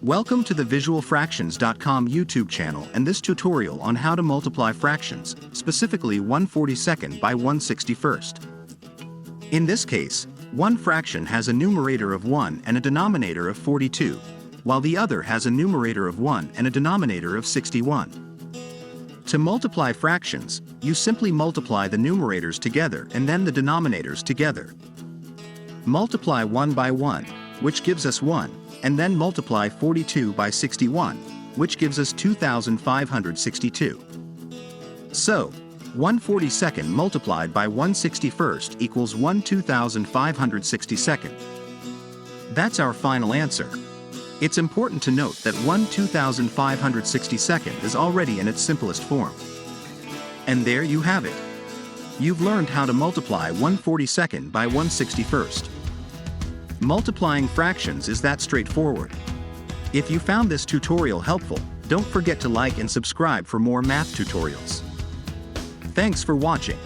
Welcome to the visualfractions.com YouTube channel and this tutorial on how to multiply fractions, specifically 1/42 by 1/61. In this case, one fraction has a numerator of 1 and a denominator of 42, while the other has a numerator of 1 and a denominator of 61. To multiply fractions, you simply multiply the numerators together and then the denominators together. Multiply 1 by 1, which gives us 1, and then multiply 42 by 61, which gives us 2562. So, 1/42 multiplied by 1/61 equals 1/2562. That's our final answer. It's important to note that 1/2562 is already in its simplest form. And there you have it. You've learned how to multiply 1/42 by 1/61. Multiplying fractions is that straightforward. If you found this tutorial helpful, don't forget to like and subscribe for more math tutorials. Thanks for watching.